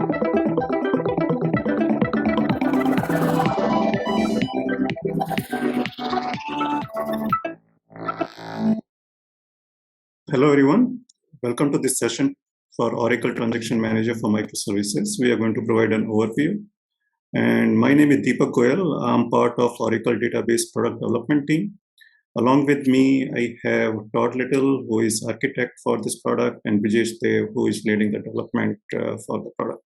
Hello everyone, welcome to this session for Oracle Transaction Manager for Microservices. We are going to provide an overview. And my name is Deepak Goyal. I'm part of Oracle Database Product Development Team. Along with me, I have Todd Little, who is architect for this product, and Brijesh Dev, who is leading the development for the product.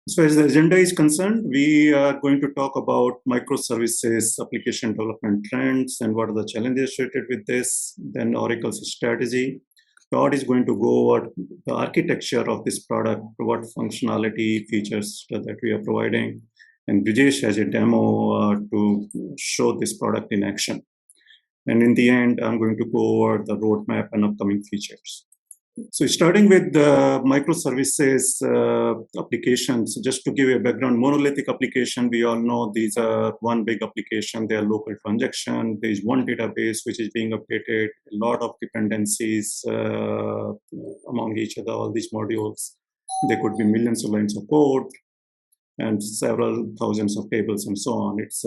So as the agenda is concerned, we are going to talk about microservices, application development trends, and what are the challenges associated with this, then Oracle's strategy. Todd is going to go over the architecture of this product, what functionality, features that we are providing, and Brijesh has a demo to show this product in action. And in the end, I'm going to go over the roadmap and upcoming features. So starting with the microservices applications, just to give you a background, monolithic application, we all know these are one big application, they are local transaction, there is one database which is being updated, a lot of dependencies among each other, all these modules. There could be millions of lines of code and several thousands of tables and so on. It's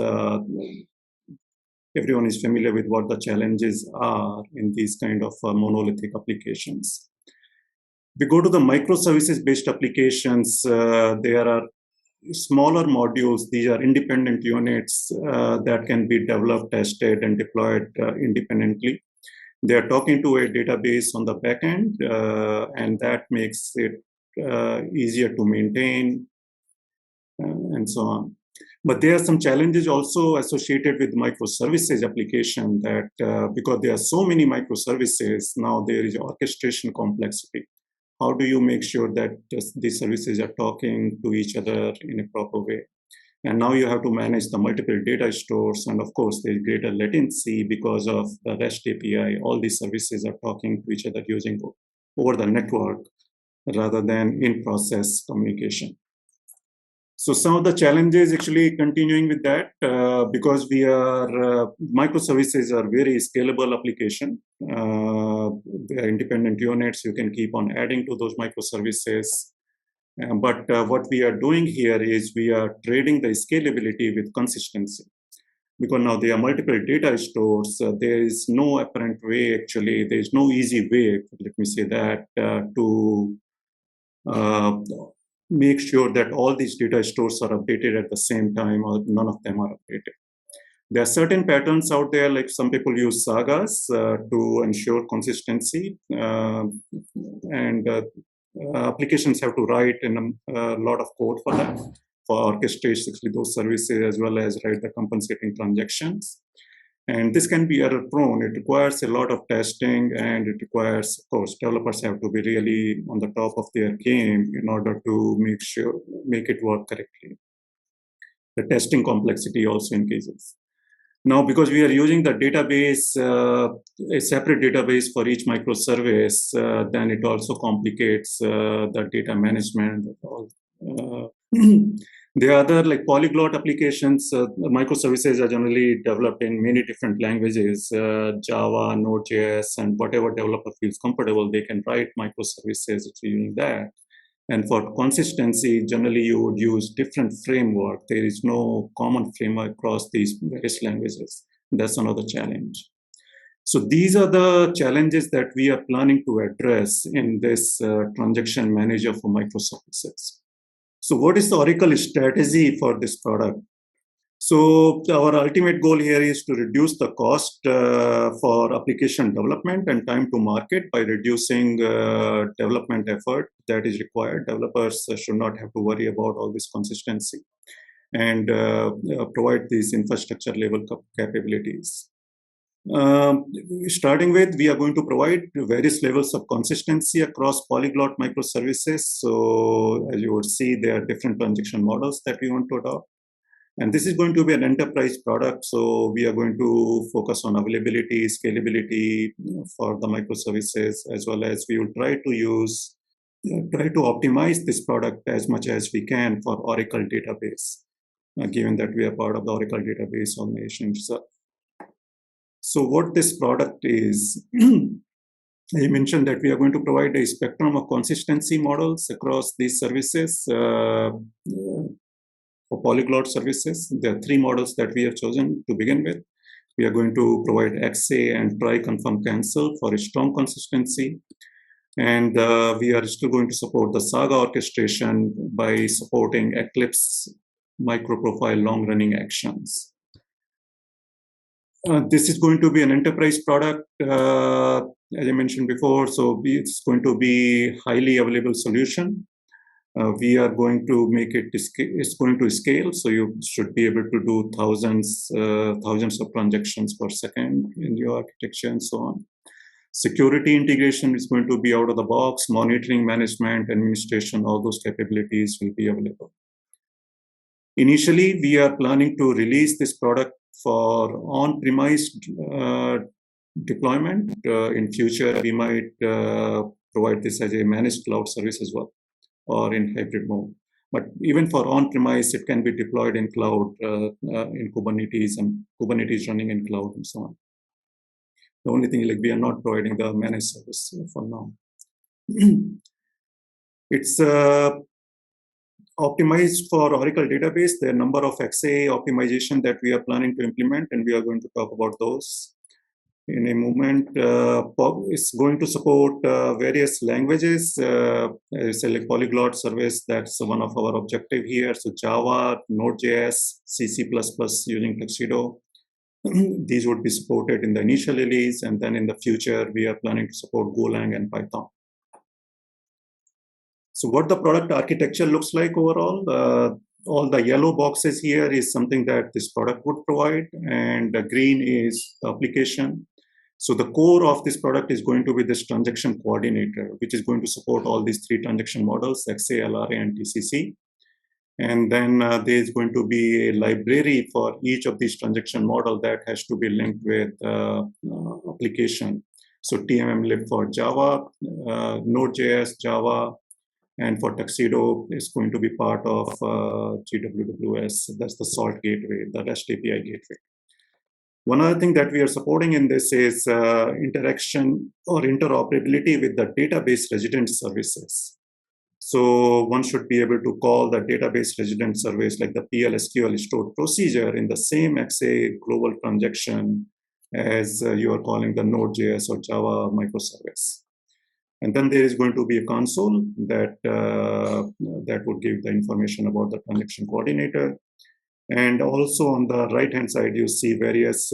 everyone is familiar with what the challenges are in these kind of monolithic applications. We go to the microservices-based applications. There are smaller modules. These are independent units that can be developed, tested, and deployed independently. They are talking to a database on the back end, and that makes it easier to maintain, and so on. But there are some challenges also associated with microservices application that because there are so many microservices, now there is orchestration complexity. How do you make sure that these services are talking to each other in a proper way? And now you have to manage the multiple data stores. And of course, there's greater latency because of the REST API. All these services are talking to each other using over the network rather than in-process communication. So some of the challenges actually continuing with that because we are microservices are very scalable application. They are independent units. You can keep on adding to those microservices. But what we are doing here is we are trading the scalability with consistency. Because now there are multiple data stores. There is no apparent way, actually, there is no easy way, let me say that, to make sure that all these data stores are updated at the same time or none of them are updated. There are certain patterns out there, like some people use Sagas to ensure consistency, and applications have to write in a lot of code for that, for orchestrate those services as well as write the compensating transactions. And this can be error prone. It requires a lot of testing, and it requires, of course, developers have to be really on the top of their game in order to make it work correctly. The testing complexity also increases. Now, because we are using the database, a separate database for each microservice, then it also complicates the data management. The other, like polyglot applications, microservices are generally developed in many different languages, Java, Node.js, and whatever developer feels comfortable, they can write microservices using that. And for consistency, generally you would use different framework. There is no common framework across these various languages. That's another challenge. So these are the challenges that we are planning to address in this transaction manager for microservices. So what is the Oracle strategy for this product? So our ultimate goal here is to reduce the cost for application development and time to market by reducing development effort that is required. Developers should not have to worry about all this consistency and provide these infrastructure level capabilities. Starting with, we are going to provide various levels of consistency across polyglot microservices. So as you would see, there are different transaction models that we want to adopt. And this is going to be an enterprise product. So we are going to focus on availability, scalability for the microservices, as well as we will try to optimize this product as much as we can for Oracle database, given that we are part of the Oracle database organization. So what this product is, I mentioned that we are going to provide a spectrum of consistency models across these services. For polyglot services, there are 3 models that we have chosen to begin with. We are going to provide XA and try, confirm, cancel for a strong consistency. And we are still going to support the Saga orchestration by supporting Eclipse microprofile long-running actions. This is going to be an enterprise product, as I mentioned before, so it's going to be highly available solution. We are going to make it, it's going to scale, so you should be able to do thousands of transactions per second in your architecture and so on. Security integration is going to be out of the box, monitoring, management, administration, all those capabilities will be available. Initially, we are planning to release this product for on-premise deployment. In future, we might provide this as a managed cloud service as well, or in hybrid mode. But even for on-premise, it can be deployed in cloud, in Kubernetes, and Kubernetes running in cloud and so on. The only thing, like, we are not providing the managed service for now. It's optimized for Oracle database. There are a number of XA optimization that we are planning to implement, and we are going to talk about those in a moment. It's going to support various languages. It's a like polyglot service. That's one of our objective here. So Java, Node.js, C++ using Tuxedo. These would be supported in the initial release, and then in the future, we are planning to support Golang and Python. So what the product architecture looks like overall, all the yellow boxes here is something that this product would provide, and the green is the application. So the core of this product is going to be this transaction coordinator, which is going to support all these 3 transaction models, XA, LRA, and TCC. And then there is going to be a library for each of these transaction model that has to be linked with application. So TMM lib for Java, Node.js, Java, and for Tuxedo, it's going to be part of GWWS. That's the SALT gateway, the REST API gateway. One other thing that we are supporting in this is interaction or interoperability with the database resident services. So one should be able to call the database resident service like the PL/SQL stored procedure in the same XA global transaction as you are calling the Node.js or Java microservice. And then there is going to be a console that that would give the information about the transaction coordinator. And also on the right-hand side, you see various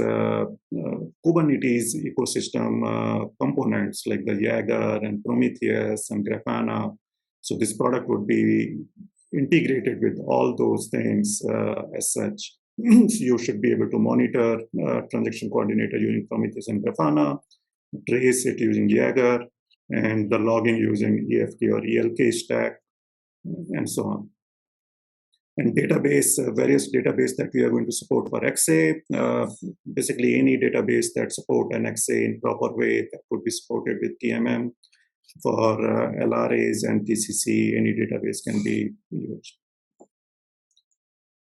Kubernetes ecosystem components like the Jaeger and Prometheus and Grafana. So this product would be integrated with all those things as such. So you should be able to monitor transaction coordinator using Prometheus and Grafana, trace it using Jaeger, and the logging using EFT or ELK stack, and so on. And database, various database that we are going to support for XA, basically any database that support an XA in proper way that could be supported with TMM. For LRAs and TCC, any database can be used.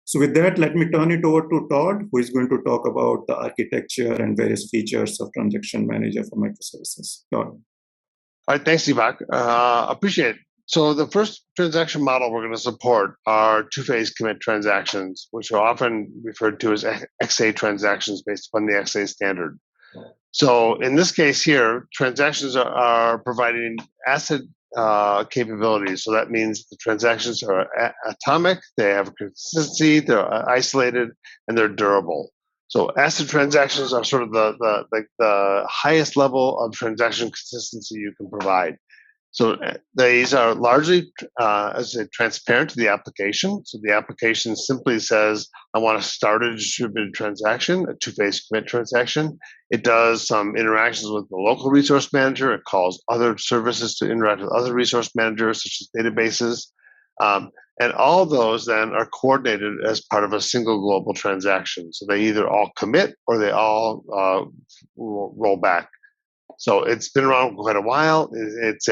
So with that, let me turn it over to Todd, who is going to talk about the architecture and various features of Transaction Manager for microservices. Todd. All right, thanks, Deepak. Appreciate it. So the first transaction model we're going to support are 2-phase commit transactions, which are often referred to as XA transactions based upon the XA standard. So in this case here, transactions are providing ACID capabilities. So that means the transactions are atomic, they have consistency, they're isolated, and they're durable. So ACID transactions are sort of the highest level of transaction consistency you can provide. So these are largely transparent to the application. So the application simply says, I want to start a distributed transaction, a 2-phase commit transaction. It does some interactions with the local resource manager. It calls other services to interact with other resource managers, such as databases. And all those then are coordinated as part of a single global transaction. So they either all commit or they all roll back. So it's been around quite a while. It's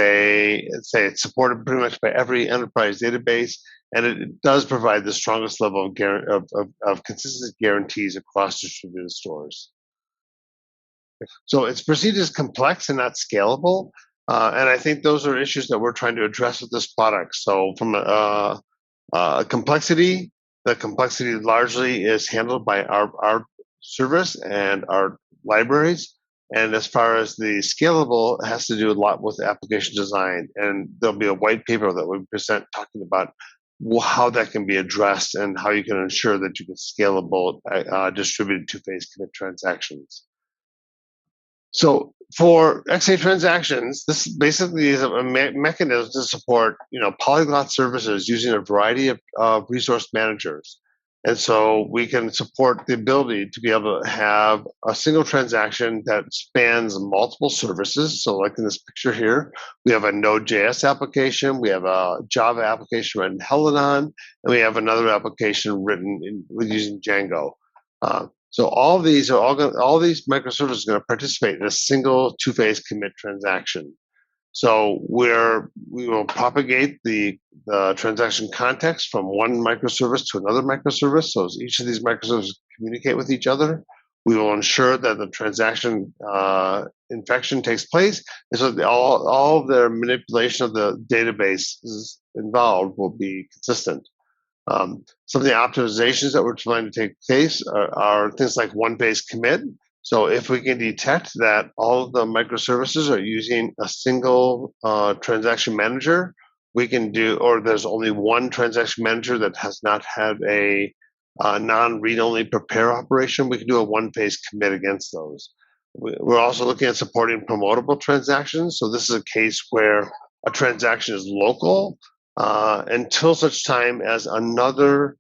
supported pretty much by every enterprise database, and it does provide the strongest level of consistent guarantees across distributed stores. So it's perceived as complex and not scalable. And I think those are issues that we're trying to address with this product. So from complexity, the complexity largely is handled by our service and our libraries. And as far as the scalable, it has to do a lot with application design. And there'll be a white paper that we present talking about how that can be addressed and how you can ensure that you get scalable distributed two-phase commit transactions. So for XA transactions, this basically is a mechanism to support, polyglot services using a variety of resource managers. And so we can support the ability to be able to have a single transaction that spans multiple services. So like in this picture here, we have a Node.js application, we have a Java application written in Helidon, and we have another application written using Django. So all these microservices are going to participate in a single two-phase commit transaction. So we will propagate the transaction context from one microservice to another microservice. So as each of these microservices communicate with each other, we will ensure that the transaction infection takes place. And so all of their manipulation of the database involved will be consistent. Some of the optimizations that we're trying to take place are things like one-phase commit. So if we can detect that all of the microservices are using a single transaction manager, we can do, or there's only one transaction manager that has not had a non-read-only prepare operation, we can do a one-phase commit against those. We're also looking at supporting promotable transactions. So this is a case where a transaction is local until such time as another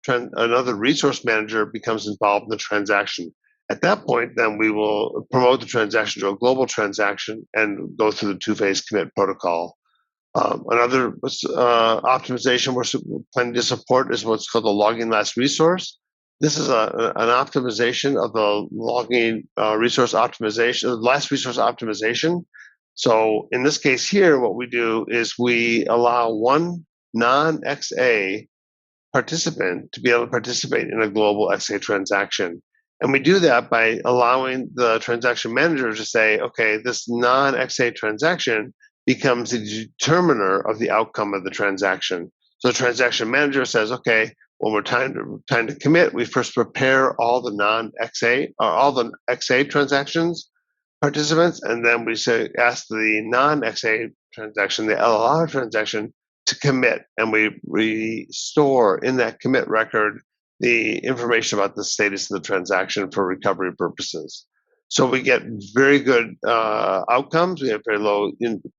resource manager becomes involved in the transaction. At that point, then we will promote the transaction to a global transaction and go through the two-phase commit protocol. Another optimization we're planning to support is what's called the logging last resource. This is an optimization of the logging resource optimization, last resource optimization. So in this case here, what we do is we allow one non-XA participant to be able to participate in a global XA transaction. And we do that by allowing the transaction manager to say, okay, this non-XA transaction becomes the determiner of the outcome of the transaction. So the transaction manager says, okay, when we're time to commit, we first prepare all the non-XA or all the XA transactions participants, and then we ask the non-XA transaction, the LRA transaction, to commit, and we store in that commit record the information about the status of the transaction for recovery purposes. So we get very good outcomes. We have very low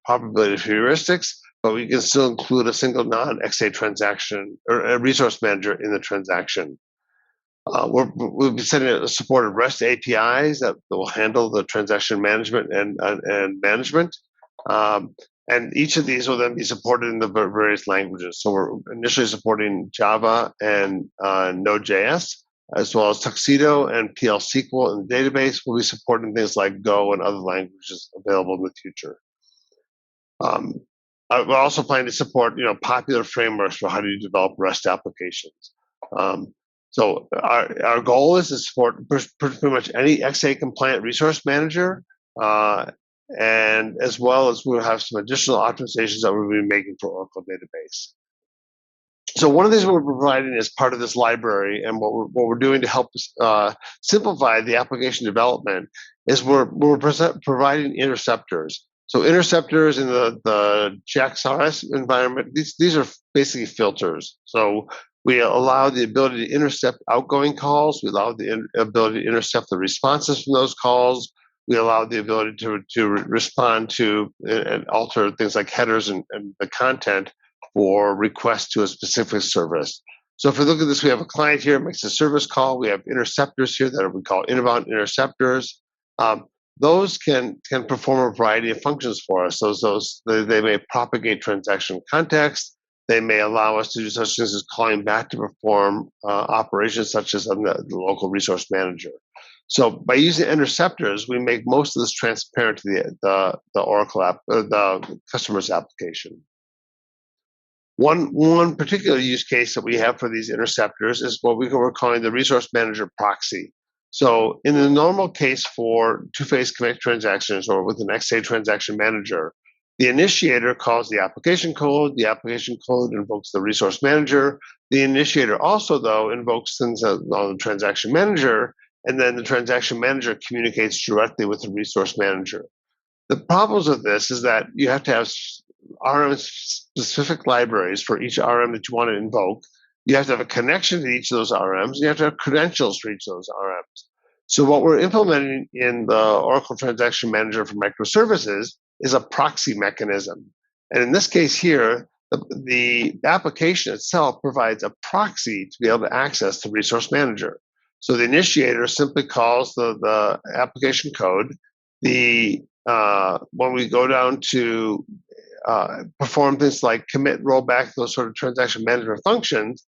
probability of heuristics, but we can still include a single non-XA transaction or a resource manager in the transaction. We'll be setting a supported REST APIs that will handle the transaction management and management. And each of these will then be supported in the various languages. So we're initially supporting Java and Node.js, as well as Tuxedo and PL SQL in the database. We'll be supporting things like Go and other languages available in the future. We're also planning to support, popular frameworks for how do you develop REST applications. So our goal is to support pretty much any XA compliant resource manager, and as well as we'll have some additional optimizations that we'll be making for Oracle database. So one of the things we're providing as part of this library, and what we're doing to help simplify the application development, is we're providing interceptors. So interceptors in the JAX-RS environment, these are basically filters. So we allow the ability to intercept outgoing calls. We allow the ability to intercept the responses from those calls. We allow the ability to respond to and alter things like headers and the content for requests to a specific service. So if we look at this, we have a client here, makes a service call. We have interceptors here that we call inbound interceptors. Those can perform a variety of functions for us. They may propagate transaction context. They may allow us to do such things as calling back to perform operations such as on the local resource manager. So by using interceptors, we make most of this transparent to the Oracle app, the customer's application. One particular use case that we have for these interceptors is what we're calling the resource manager proxy. So in the normal case for two-phase commit transactions or with an XA transaction manager, the initiator calls the application code invokes the resource manager. The initiator also, though, invokes things on the transaction manager, and then the transaction manager communicates directly with the resource manager. The problems with this is that you have to have RM-specific libraries for each RM that you want to invoke. You have to have a connection to each of those RMs. You have to have credentials for each of those RMs. So what we're implementing in the Oracle Transaction Manager for microservices is a proxy mechanism. And in this case here, the application itself provides a proxy to be able to access the resource manager. So the initiator simply calls the application code. When we go down to perform things like commit, rollback, those sort of transaction management functions,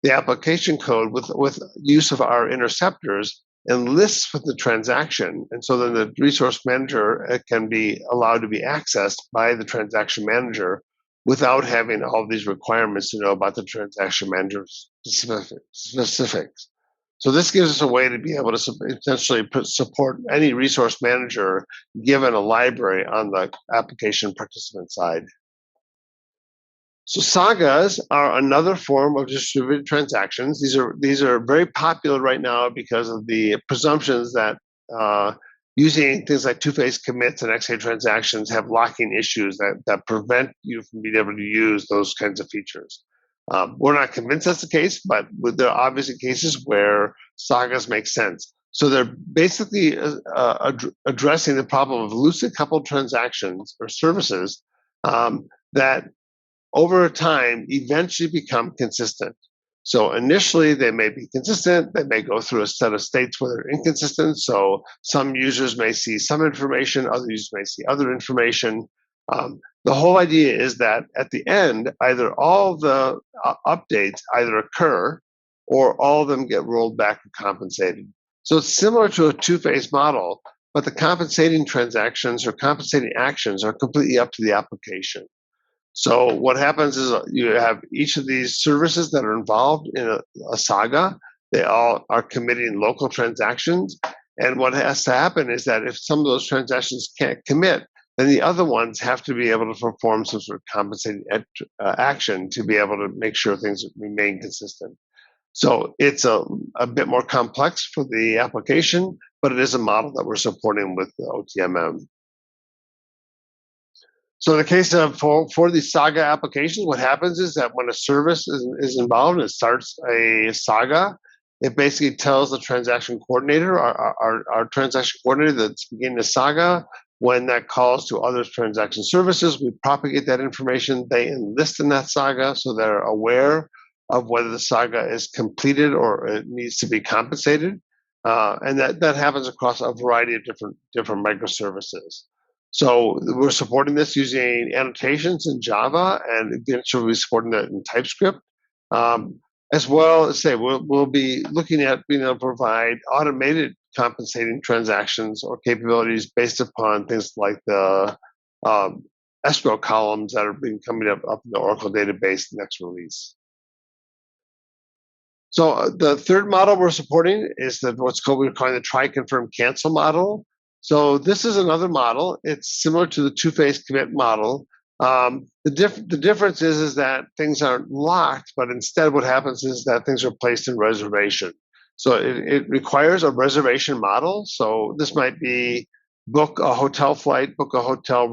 the application code with use of our interceptors enlists with the transaction. And so then the resource manager can be allowed to be accessed by the transaction manager without having all of these requirements to know about the transaction manager's specifics. So this gives us a way to be able to essentially support any resource manager given a library on the application participant side. So Sagas are another form of distributed transactions. These are very popular right now because of the presumptions that using things like two-phase commits and XA transactions have locking issues that prevent you from being able to use those kinds of features. We're not convinced that's the case, but there are obviously cases where Sagas make sense. So they're basically addressing the problem of loosely coupled transactions or services that over time eventually become consistent. So initially they may be consistent, they may go through a set of states where they're inconsistent. So some users may see some information, other users may see other information. The whole idea is that at the end, either all the updates either occur or all of them get rolled back and compensated. So it's similar to a two-phase model, but the compensating transactions or compensating actions are completely up to the application. So what happens is you have each of these services that are involved in a saga. They all are committing local transactions. And what has to happen is that if some of those transactions can't commit, then the other ones have to be able to perform some sort of compensating action to be able to make sure things remain consistent. So it's a bit more complex for the application, but it is a model that we're supporting with the OTMM. So in the case of for the Saga applications, what happens is that when a service is involved and it starts a Saga, it basically tells the transaction coordinator, our transaction coordinator that's beginning the Saga, when that calls to other transaction services, we propagate that information. They enlist in that Saga so they're aware of whether the Saga is completed or it needs to be compensated. And that happens across a variety of different microservices. So we're supporting this using annotations in Java, and eventually we'll be supporting that in TypeScript. As well as we'll be looking at being able to provide automated compensating transactions or capabilities based upon things like the escrow columns that are coming up in the Oracle database next release. So the third model we're supporting is we're calling the try, confirm, cancel model. So this is another model. It's similar to the two-phase commit model. The difference is that things aren't locked, but instead what happens is that things are placed in reservation. So it requires a reservation model. So this might be book a hotel flight, book a hotel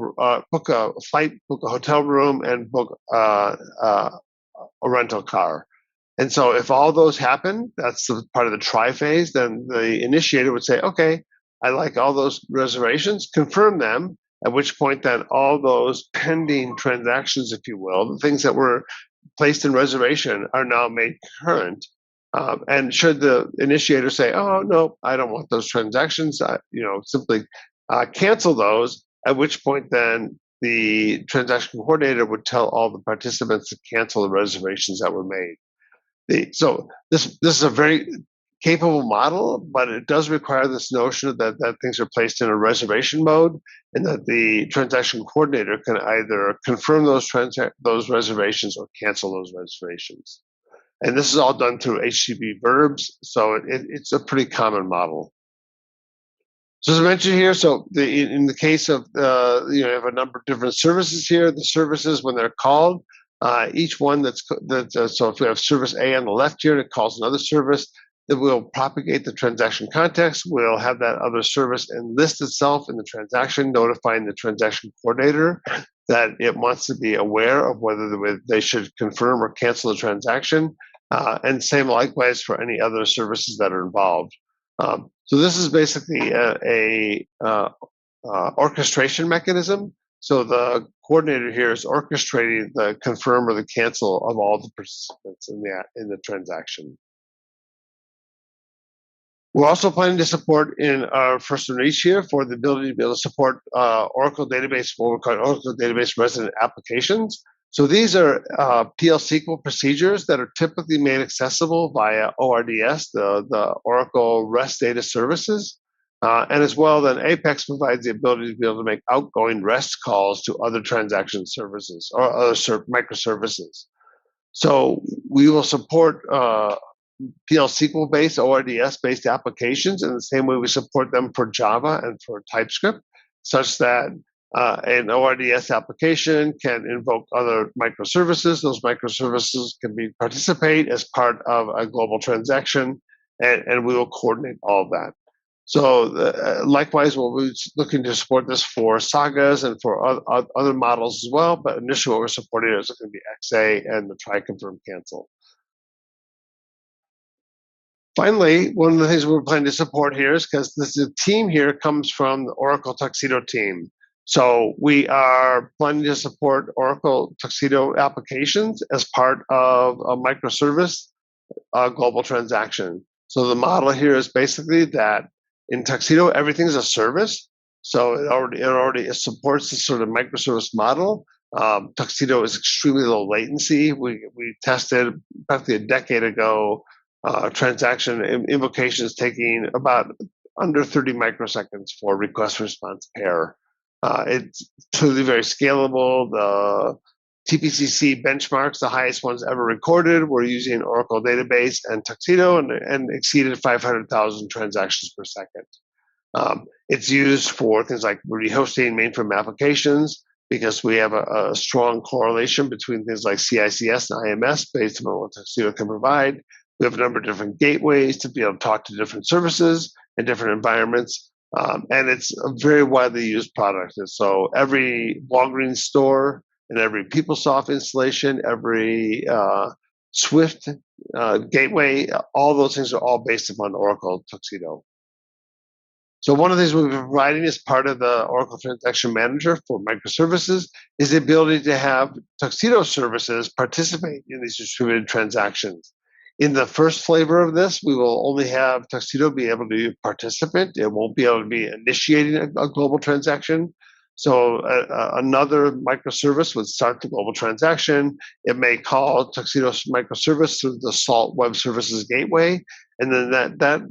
room, and book a rental car. And so if all those happen, that's part of the try phase, then the initiator would say, okay, I like all those reservations, confirm them, at which point then all those pending transactions, if you will, the things that were placed in reservation are now made current. And should the initiator say, oh, no, I don't want those transactions, simply cancel those, at which point then the transaction coordinator would tell all the participants to cancel the reservations that were made. So this is a very capable model, but it does require this notion that things are placed in a reservation mode, and that the transaction coordinator can either confirm those reservations or cancel those reservations. And this is all done through HTTP verbs, so it's a pretty common model. So as I mentioned here, so in the case of, you have a number of different services here. The services, when they're called, each one so if we have service A on the left here, and it calls another service, then we'll propagate the transaction context. We'll have that other service enlist itself in the transaction, notifying the transaction coordinator that it wants to be aware of whether they should confirm or cancel the transaction. And same likewise for any other services that are involved. So this is basically a orchestration mechanism. So the coordinator here is orchestrating the confirm or the cancel of all the participants in the transaction. We're also planning to support in our first release here for the ability to be able to support Oracle database, what we call Oracle database resident applications. So these are PL SQL procedures that are typically made accessible via ORDS, the Oracle REST Data Services. And as well, then Apex provides the ability to be able to make outgoing REST calls to other transaction services or other microservices. So we will support PL SQL-based, ORDS-based applications in the same way we support them for Java and for TypeScript, such that an ORDS application can invoke other microservices. Those microservices can participate as part of a global transaction, and we will coordinate all of that. So likewise, we'll be looking to support this for Sagas and for other models as well, but initially what we're supporting is going to be XA and the try, confirm, cancel. Finally, one of the things we're planning to support here is because the team here comes from the Oracle Tuxedo team. So we are planning to support Oracle Tuxedo applications as part of a microservice global transaction. So the model here is basically that in Tuxedo, everything's a service. So it already supports this sort of microservice model. Tuxedo is extremely low latency. We tested practically a decade ago transaction invocations taking about under 30 microseconds for request response pair. It's truly very scalable. The TPCC benchmarks, the highest ones ever recorded, were using Oracle database and Tuxedo and exceeded 500,000 transactions per second. It's used for things like rehosting mainframe applications because we have a strong correlation between things like CICS and IMS based on what Tuxedo can provide. We have a number of different gateways to be able to talk to different services and different environments. And it's a very widely used product. And so every Walgreens store and every PeopleSoft installation, every Swift gateway, all those things are all based upon Oracle Tuxedo. So one of the things we've been providing as part of the Oracle Transaction Manager for microservices is the ability to have Tuxedo services participate in these distributed transactions. In the first flavor of this, we will only have Tuxedo be able to be a participant. It won't be able to be initiating a global transaction. So another microservice would start the global transaction. It may call Tuxedo's microservice through the SALT Web Services Gateway, and then that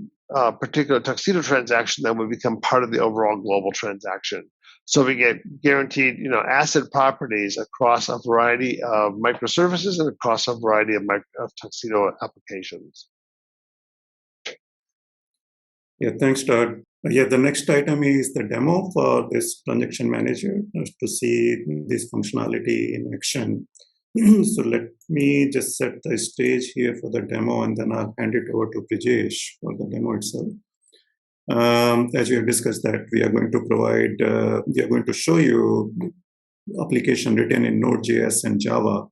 particular Tuxedo transaction then would become part of the overall global transaction. So we get guaranteed, asset properties across a variety of microservices and across a variety of Tuxedo applications. Yeah, thanks, Todd. Yeah, the next item is the demo for this transaction manager to see this functionality in action. So let me just set the stage here for the demo, and then I'll hand it over to Brijesh for the demo itself. As we have discussed that we are going to provide, we are going to show you application written in Node.js and Java.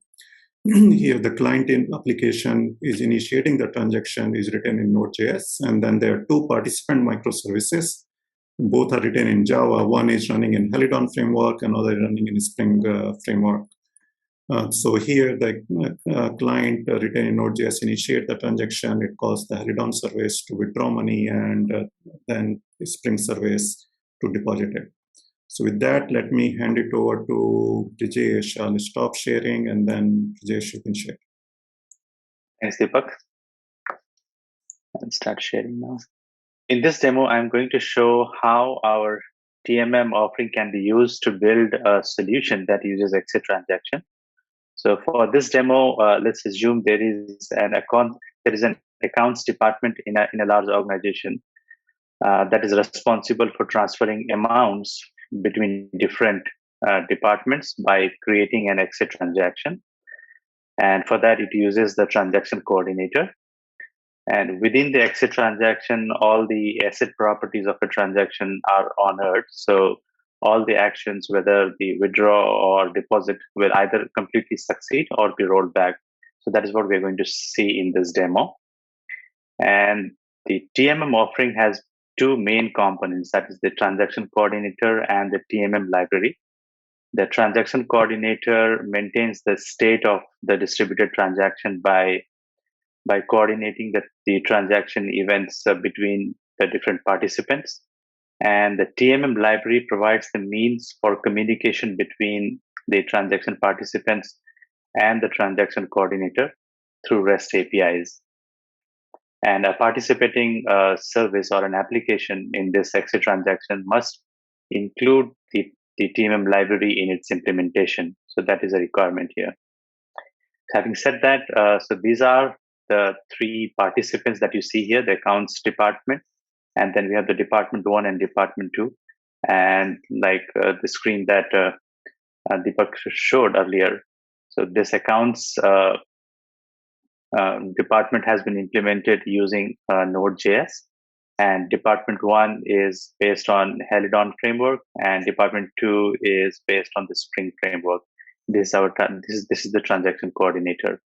Here the client application is initiating the transaction is written in Node.js, and then there are two participant microservices. Both are written in Java. One is running in Helidon framework, another running in Spring framework. So here the client written in Node.js initiate the transaction. It calls the Helidon service to withdraw money, and then the Spring service to deposit it. So with that, let me hand it over to Brijesh. I'll stop sharing, and then Brijesh, you can share. Thanks, Deepak. I'll start sharing now. In this demo, I'm going to show how our TMM offering can be used to build a solution that uses XA transaction. So for this demo, let's assume there is an accounts department in a large organization. that is responsible for transferring amounts between different departments by creating an exit transaction. And for that, it uses the transaction coordinator. And within the exit transaction, all the asset properties of a transaction are honored. So all the actions, whether the withdraw or deposit, will either completely succeed or be rolled back. So that is what we're going to see in this demo. And the TMM offering has two main components, that is the transaction coordinator and the TMM library. The transaction coordinator maintains the state of the distributed transaction by coordinating the transaction events between the different participants. And the TMM library provides the means for communication between the transaction participants and the transaction coordinator through REST APIs. And a participating service or an application in this exit transaction must include the TMM library in its implementation. So that is a requirement here. Having said that, so these are the three participants that you see here, the accounts department, and then we have the department 1 and department 2. And like the screen that Deepak showed earlier, so this accounts department has been implemented using Node.js, and department 1 is based on Helidon framework, and department 2 is based on the Spring framework. This is the transaction coordinator.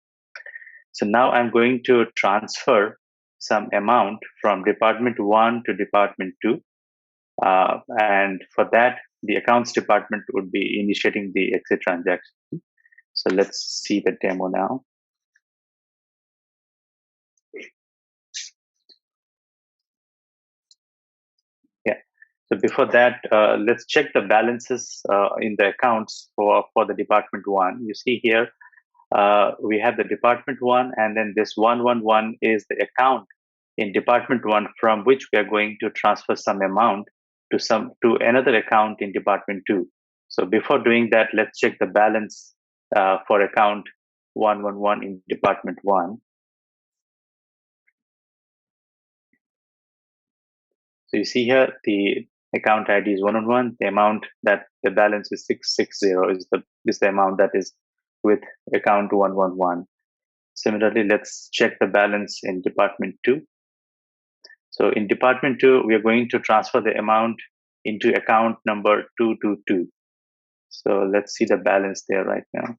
So now I'm going to transfer some amount from department 1 to department 2. And for that, the accounts department would be initiating the exit transaction. So let's see the demo now. Yeah. So before that, let's check the balances in the accounts for the department 1. You see here, we have the department 1, and then this 111 is the account in department 1 from which we are going to transfer some amount to another account in department 2. So before doing that, let's check the balance for account 111 in department 1. So you see here the account ID is 111. The amount that the balance is 660 is the amount that is with account 111. Similarly, let's check the balance in department 2. So in department 2, we are going to transfer the amount into account number 222. So let's see the balance there right now.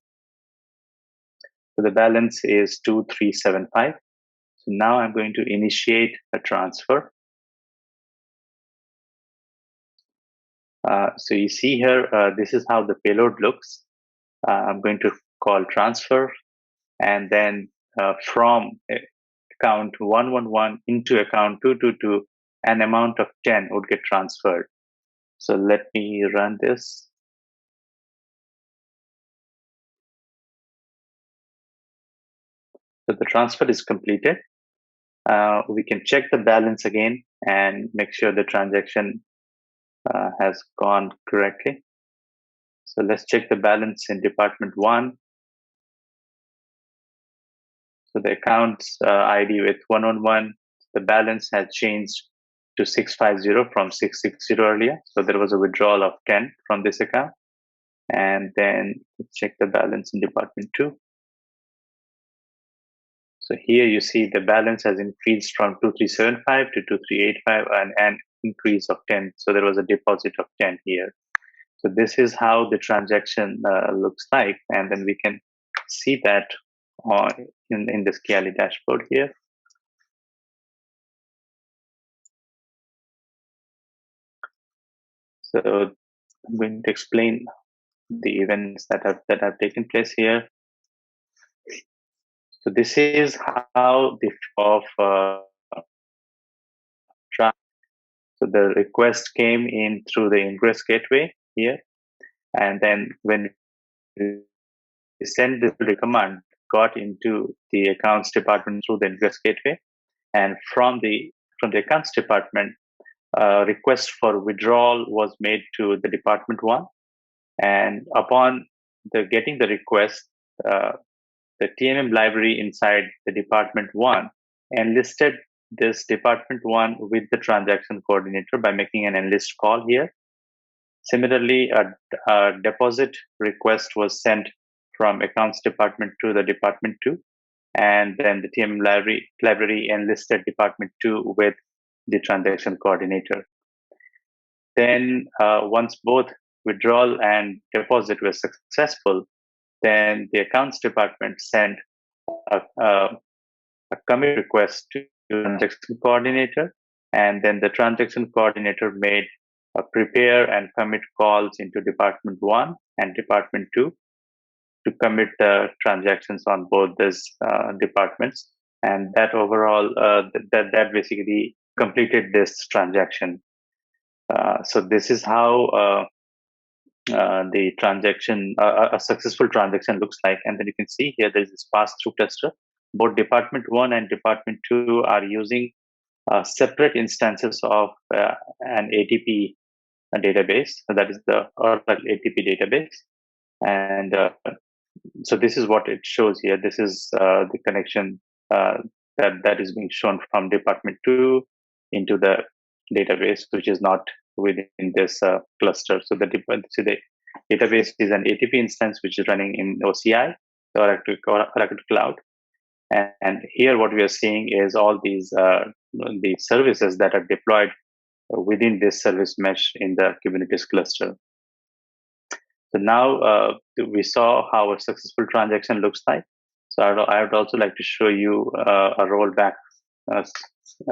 So the balance is 2375. So now I'm going to initiate a transfer. So you see here, this is how the payload looks. I'm going to call transfer, and then from account 111 into account 222, an amount of 10 would get transferred. So let me run this. So the transfer is completed. We can check the balance again and make sure the transaction has gone correctly. So let's check the balance in department 1. So the account's ID with 111, the balance has changed to 650 from 660 earlier. So there was a withdrawal of 10 from this account. And then let's check the balance in department 2. So here you see the balance has increased from 2375 to 2385, and an increase of 10. So there was a deposit of 10 here. So this is how the transaction looks like. And then we can see that in the Scali dashboard here. So I'm going to explain the events that have taken place here. So this is how the so the request came in through the ingress gateway here, and then when we send the command, got into the accounts department through the ingress gateway, and from the accounts department, request for withdrawal was made to the department 1, and upon getting the request, the TMM library inside the department 1 enlisted this department 1 with the transaction coordinator by making an enlist call here. Similarly, a deposit request was sent from accounts department to the department 2, and then the TMM library enlisted department 2 with the transaction coordinator. Then once both withdrawal and deposit were successful, then the accounts department sent a commit request to the transaction coordinator, and then the transaction coordinator made a prepare and commit calls into department 1 and department 2 to commit the transactions on both these departments, and that overall that basically completed this transaction. So this is how the transaction, a successful transaction looks like. And then you can see here there is this pass-through cluster. Both department 1 and department 2 are using separate instances of an ATP database. So that is the Oracle ATP database. And so this is what it shows here. This is the connection that is being shown from department 2 into the database, which is not within this cluster. So the database is an ATP instance which is running in OCI, the Oracle Cloud. And here what we are seeing is all these the services that are deployed within this service mesh in the Kubernetes cluster. So now we saw how a successful transaction looks like. So I would also like to show you a rollback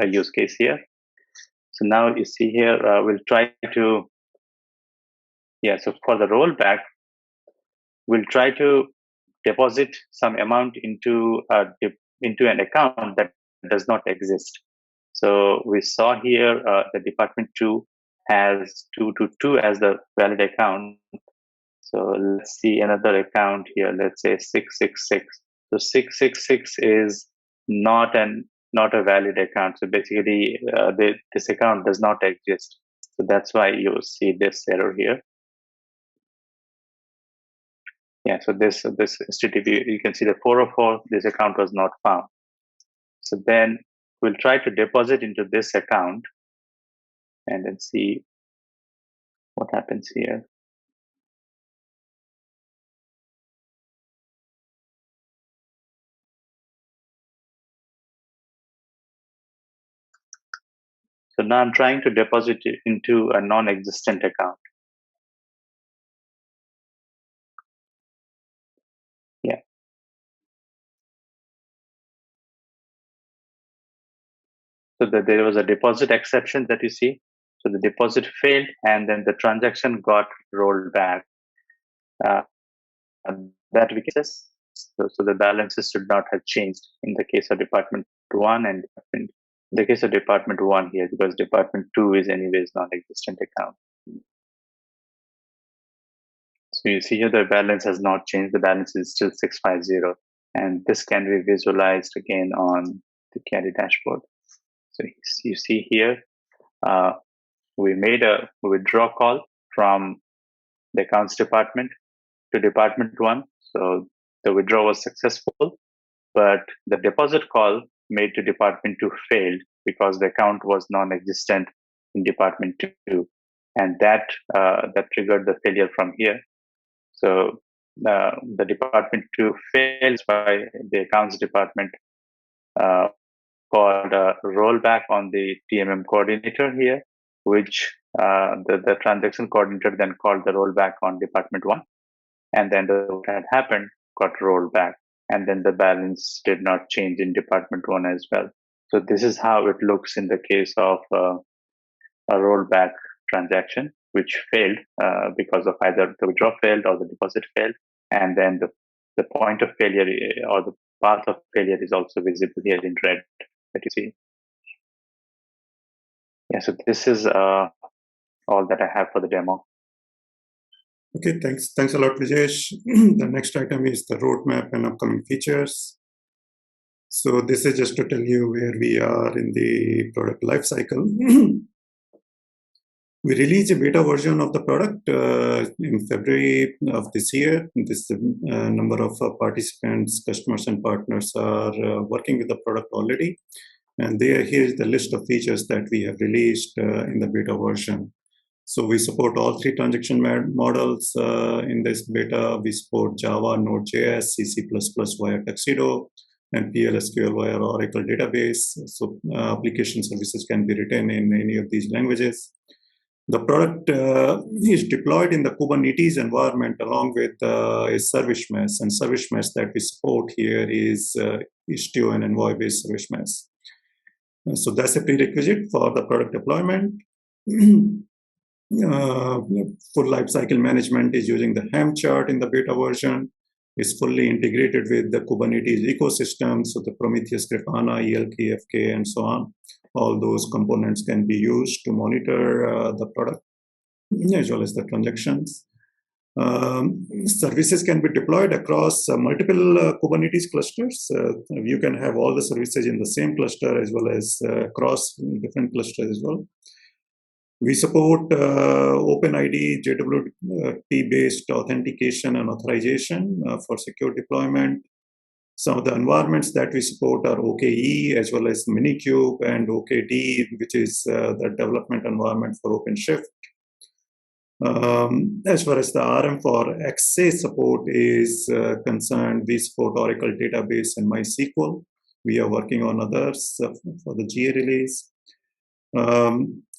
use case here. So now you see here, we'll try to, so for the rollback, we'll try to deposit some amount into an account that does not exist. So we saw here the department 2 has 222 as the valid account. So let's see another account here. Let's say 666. So 666 is not a valid account. So basically, this account does not exist. So that's why you see this error here. So this HTTP, you can see the 404, this account was not found. So then we'll try to deposit into this account and then see what happens here. So now I'm trying to deposit it into a non-existent account. So there was a deposit exception that you see. So the deposit failed, and then the transaction got rolled back. And that we can so the balances should not have changed in the case of department 1 and in the case of department 1 here, because department 2 is anyways non-existent account. So you see here the balance has not changed. The balance is still 650, and this can be visualized again on the carry dashboard. So you see here, we made a withdraw call from the accounts department to department 1. So the withdrawal was successful, but the deposit call made to department 2 failed because the account was non-existent in department 2, and that triggered the failure from here. So the department 2 fails by the accounts department called a rollback on the TMM coordinator here, which the transaction coordinator then called the rollback on department 1, and then what had happened got rolled back, and then the balance did not change in department 1 as well. So this is how it looks in the case of a rollback transaction, which failed because of either the withdrawal failed or the deposit failed, and then the point of failure or the path of failure is also visible here in red that you see. So this is all that I have for the demo. Okay, thanks a lot, Vijesh. The next item is the roadmap and upcoming features. So this is just to tell you where we are in the product lifecycle. We released a beta version of the product in February of this year. This number of participants, customers, and partners are working with the product already. And here is the list of features that we have released in the beta version. So we support all 3 transaction models in this beta. We support Java, Node.js, C++ via Tuxedo, and PLSQL via Oracle database. So application services can be written in any of these languages. The product is deployed in the Kubernetes environment along with a service mesh. And service mesh that we support here is Istio and Envoy-based service mesh. So that's a prerequisite for the product deployment. Full lifecycle management is using the Helm chart in the beta version. It's fully integrated with the Kubernetes ecosystem, so the Prometheus, Grafana, ELK, FK, and so on. All those components can be used to monitor the product as well as the transactions. Services can be deployed across multiple Kubernetes clusters. You can have all the services in the same cluster as well as across different clusters as well. We support OpenID, JWT-based authentication and authorization for secure deployment. Some of the environments that we support are OKE as well as Minikube and OKD, which is the development environment for OpenShift. As far as the RM for XA support is concerned, we support Oracle database and MySQL. We are working on others for the GA release.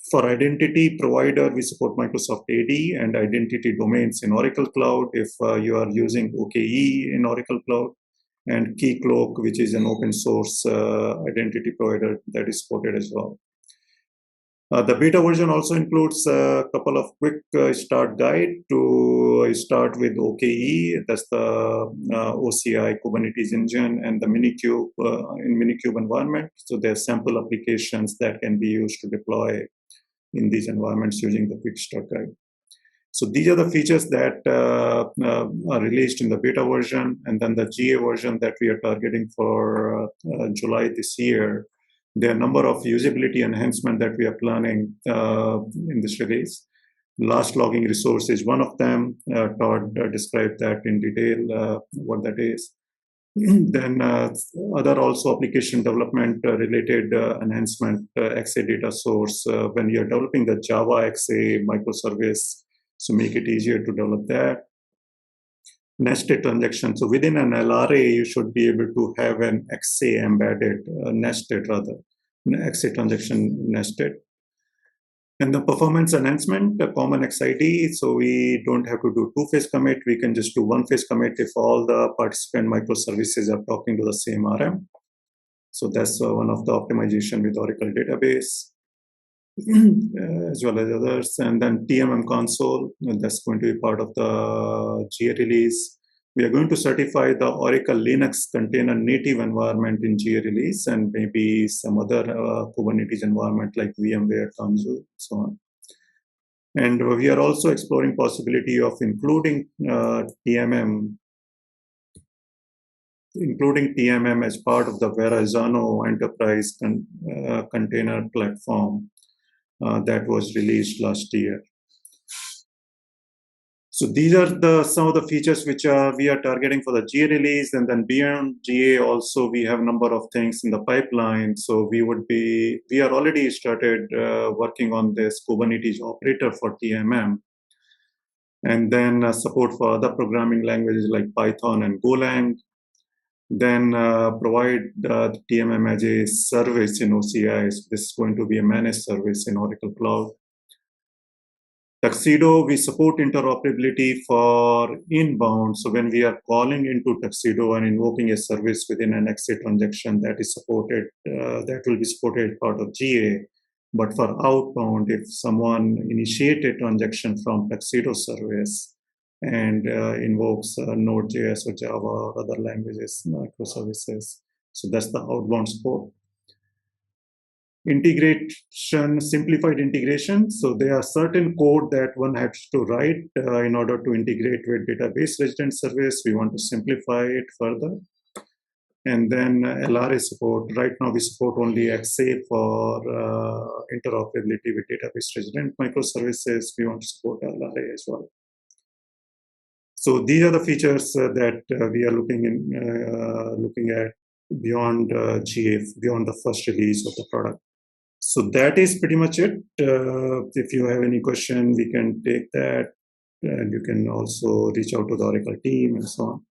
For identity provider, we support Microsoft AD and identity domains in Oracle Cloud if you are using OKE in Oracle Cloud, and Keycloak, which is an open source identity provider that is supported as well. The beta version also includes a couple of quick start guide to start with OKE. That's the OCI Kubernetes engine and the Minikube in Minikube environment. So there are sample applications that can be used to deploy in these environments using the quick start guide. So these are the features that are released in the beta version, and then the GA version that we are targeting for July this year. There are a number of usability enhancements that we are planning in this release. Last logging resource is one of them. Todd described that in detail, what that is. Then other also application development related enhancement, XA data source. When you're developing the Java XA microservice, so make it easier to develop that. Nested transaction. So within an LRA, you should be able to have an XA embedded, nested rather, XA transaction nested. And the performance enhancement, the common XID. So we don't have to do two-phase commit. We can just do one-phase commit if all the participant microservices are talking to the same RM. So that's one of the optimization with Oracle database, as well as others. And then TMM console, that's going to be part of the GA release. We are going to certify the Oracle Linux container native environment in GA release, and maybe some other Kubernetes environment like VMware, Tanzu, so on. And we are also exploring possibility of including TMM as part of the Verrazano enterprise container platform that was released last year. So these are some of the features which we are targeting for the GA release, and then beyond GA also we have a number of things in the pipeline. So we are already started working on this Kubernetes operator for TMM, and then support for other programming languages like Python and Golang. Then provide the TMM as a service in OCI. So this is going to be a managed service in Oracle Cloud. Tuxedo, we support interoperability for inbound. So when we are calling into Tuxedo and invoking a service within an XA transaction, that is supported, that will be supported as part of GA. But for outbound, if someone initiates a transaction from Tuxedo service and invokes Node.js or Java or other languages, microservices, so that's the outbound support. Integration, simplified integration. So there are certain code that one has to write in order to integrate with database resident service. We want to simplify it further. And then LRA support. Right now we support only XA for interoperability with database resident microservices. We want to support LRA as well. So these are the features that we are looking at beyond GA, beyond the first release of the product. So that is pretty much it. If you have any question, we can take that, and you can also reach out to the Oracle team and so on.